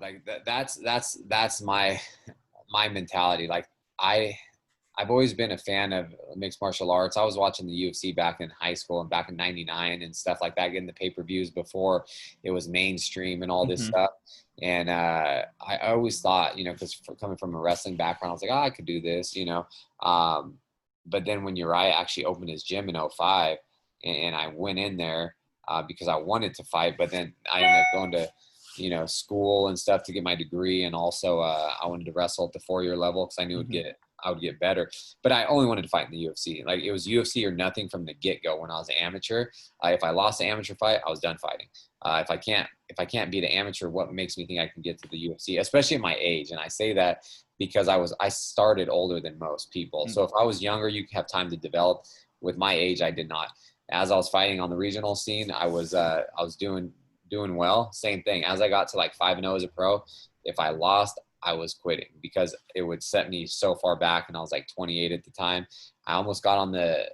Like that's my mentality. Like I've always been a fan of mixed martial arts. I was watching the UFC back in high school and back in '99 and stuff like that, getting the pay-per-views before it was mainstream and all this Hmm. stuff. And I always thought, because coming from a wrestling background, I was like, oh, I could do this. But then when Uriah actually opened his gym in '05, and I went in there because I wanted to fight, but then I ended up going to school and stuff to get my degree, and also I wanted to wrestle at the 4-year level because I knew Hmm. I would get better. But I only wanted to fight in the UFC. Like it was UFC or nothing from the get go when I was an amateur. If I lost the amateur fight, I was done fighting. If I can't beat an amateur, what makes me think I can get to the UFC, especially at my age? And I say that because I started older than most people. So if I was younger, you could have time to develop. With my age, I did not. As I was fighting on the regional scene, I was doing well. Same thing. As I got to like 5-0 as a pro, if I lost, I was quitting because it would set me so far back. And I was like 28 at the time. I almost got on the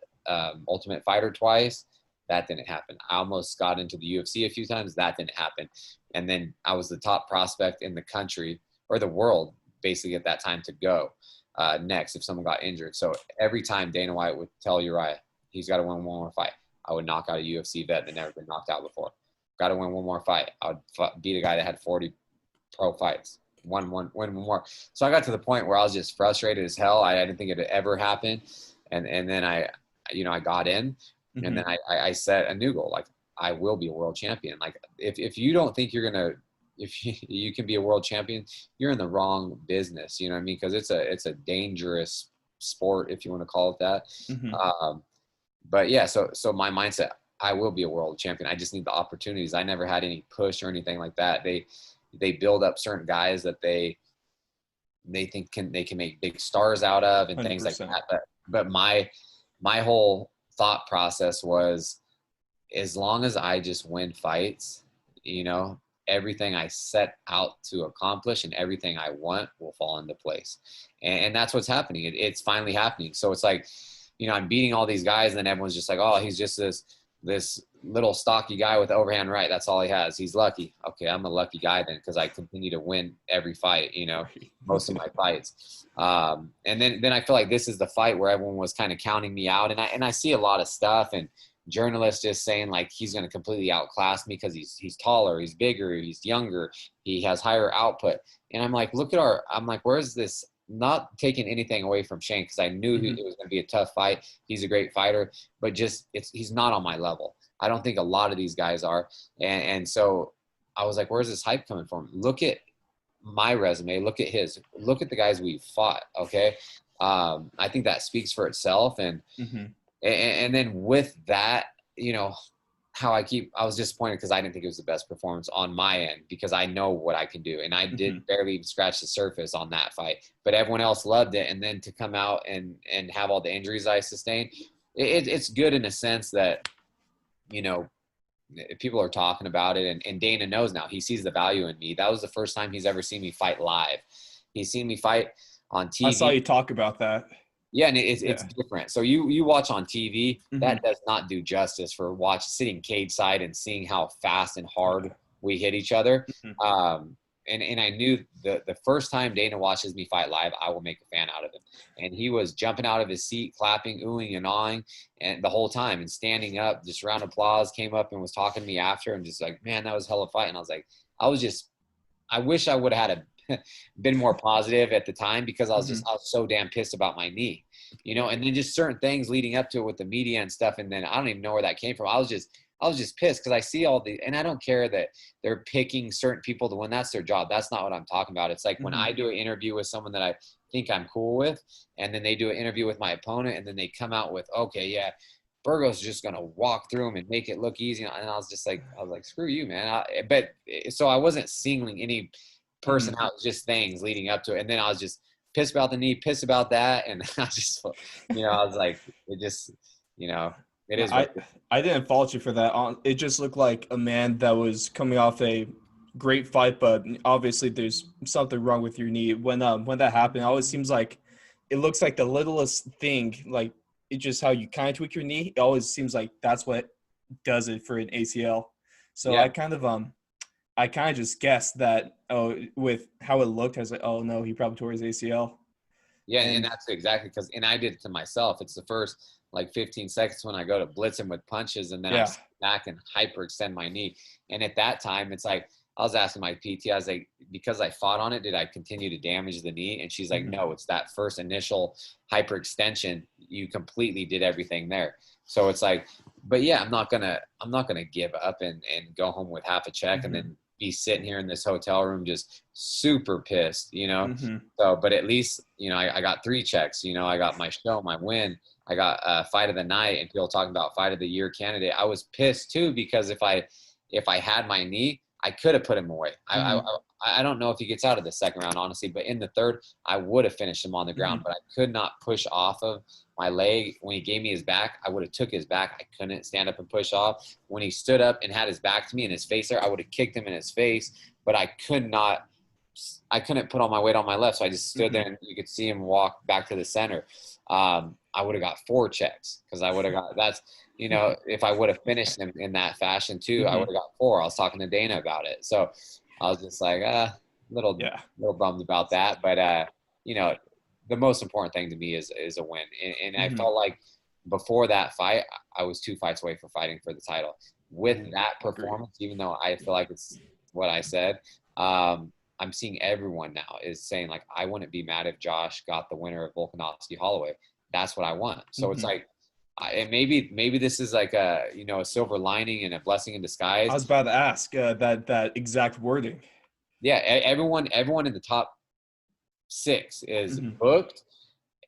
Ultimate Fighter twice. That didn't happen. I almost got into the UFC a few times. That didn't happen. And then I was the top prospect in the country or the world basically at that time to go next if someone got injured. So every time Dana White would tell Uriah he's got to win one more fight, I would knock out a UFC vet that never been knocked out before. Got to win one more fight. I would beat a guy that had 40 pro fights. Win one more. So I got to the point where I was just frustrated as hell. I didn't think it would ever happen. And then I got in, and Hmm. then I set a new goal. Like I will be a world champion. Like if you don't think you're gonna, if you can be a world champion, you're in the wrong business. You know what I mean? Because it's a dangerous sport, if you want to call it that. Hmm. Um, but yeah, so my mindset, I will be a world champion. I just need the opportunities. I never had any push or anything like that. They build up certain guys that they think they can make big stars out of and things like 100%. that. But my whole thought process was, as long as I just win fights, everything I set out to accomplish and everything I want will fall into place. And that's what's happening. It's finally happening. So it's like, I'm beating all these guys, and then everyone's just like, oh, he's just this little stocky guy with overhand right. That's all he has. He's lucky. Okay, I'm a lucky guy then because I continue to win every fight, Right. most of my fights. And then I feel like this is the fight where everyone was kind of counting me out. And I see a lot of stuff and journalists just saying like he's going to completely outclass me because he's taller, he's bigger, he's younger, he has higher output. And I'm like, I'm like, where's this? Not taking anything away from Shane because I knew it Hmm. was going to be a tough fight. He's a great fighter, but just he's not on my level. I don't think a lot of these guys are. And so I was like, where's this hype coming from? Look at my resume. Look at his. Look at the guys we've fought. Okay. I think that speaks for itself. Hmm. And then with that, I was disappointed because I didn't think it was the best performance on my end because I know what I can do. And I did Hmm. barely even scratch the surface on that fight, but everyone else loved it. And then to come out and have all the injuries I sustained, it's good in a sense that, you know, people are talking about it and Dana knows now. He sees the value in me. That was the first time he's ever seen me fight live. He's seen me fight on I saw TV. you talk about that. Yeah, and it's Yeah. different. So you watch on TV, that Hmm. does not do justice for sitting cage side and seeing how fast and hard Yeah. we hit each other. Hmm. And I knew the first time Dana watches me fight live, I will make a fan out of him. And he was jumping out of his seat, clapping, oohing, and awing, and the whole time, and standing up, just round of applause. Came up and was talking to me after, and just like, man, that was hella fight. And I was like, I wish I would have had been more positive at the time because Hmm. I was so damn pissed about my knee, and then just certain things leading up to it with the media and stuff. And then I don't even know where that came from. I was just pissed because I see all the, and I don't care that they're picking certain people to win. That's their job. That's not what I'm talking about. It's like when Hmm. I do an interview with someone that I think I'm cool with, and then they do an interview with my opponent, and then they come out with, okay, yeah, Burgos just gonna walk through him and make it look easy. And I was like, screw you, man. But so I wasn't singling any person Hmm. out, just things leading up to it. And then I was just pissed about the knee, pissed about that, and I was like, it just, you know, it No, is what it is. I didn't fault you for that. It just looked like a man that was coming off a great fight, but obviously there's something wrong with your knee. When that happened, it always seems like it looks like the littlest thing, like it's just how you kind of tweak your knee. It always seems like that's what does it for an ACL. So I Yeah. kind of I kind of just guessed that, oh, with how it looked, I was like, oh no, he probably tore his ACL. Yeah, and And that's exactly because, and I did it to myself. It's the first like 15 seconds when I go to blitz him with punches, and then I yeah. sit back and hyperextend my knee. And at that time, it's like I was asking my PT, I was like, because I fought on it, did I continue to damage the knee? And she's like, Mhm. no, it's that first initial hyperextension. You completely did everything there. So it's like, but yeah, I'm not gonna give up and go home with half a check and Mhm. then be sitting here in this hotel room just super pissed, you know. Mhm. So, but at least, I got three checks. I got my show, my win. I got fight of the night, and people talking about fight of the year candidate. I was pissed too because if I had my knee, I could have put him away. Mhm. I don't know if he gets out of the second round, honestly, but in the third, I would have finished him on the ground, Mhm. but I could not push off of my leg. When he gave me his back, I would have took his back. I couldn't stand up and push off. When he stood up and had his back to me and his face there, I would have kicked him in his face, but I couldn't put all my weight on my left, so I just stood there Mhm. and you could see him walk back to the center. I would have got four checks because I would have got that's if I would have finished him in that fashion too, I would Mhm. have got four. I was talking to Dana about it, so I was just like little Yeah. little bummed about that, but you know the most important thing to me is a win, and I Mhm. felt like before that fight, I was two fights away from fighting for the title. With that Agree. performance, even though I feel like it's what I said. Um, I'm seeing everyone now is saying like I wouldn't be mad if Josh got the winner of Volkanovski Holloway. That's what I want. So it's Mhm. like, and maybe this is like a silver lining and a blessing in I disguise. was about to ask that exact wording. Yeah, everyone in the top six is Mhm. booked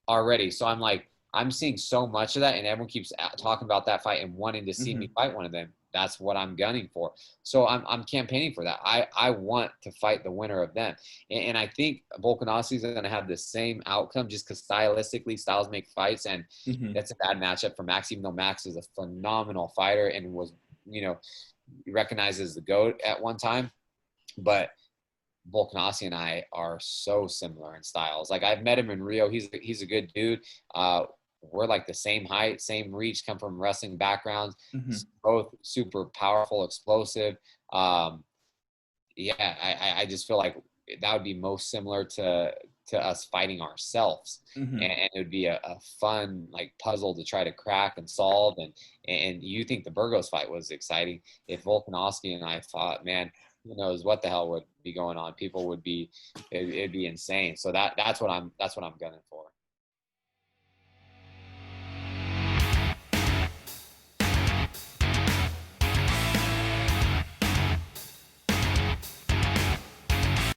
already. So I'm like, I'm seeing so much of that, and everyone keeps talking about that fight and wanting to see me Mhm. fight one of them. That's what I'm gunning for. So I'm campaigning for that. I want to fight the winner of them, and I think Volkanovski is going to have the same outcome just because stylistically, styles make fights, and Mhm. that's a bad matchup for Max. Even though Max is a phenomenal fighter and was you know recognized as the GOAT at one time, but Volkanovski and I are so similar in styles. Like I've met him in Rio. He's a good dude. We're like the same height, same reach, come from wrestling backgrounds, Mhm. both super powerful, explosive. Um, yeah, I just feel like that would be most similar to us fighting ourselves. Mhm. And it would be a fun like puzzle to try to crack and solve. And you think the Burgos fight was exciting. If Volkanovski and I fought, man, who knows what the hell would be going on. People would be it'd be insane. So that's what I'm gunning for.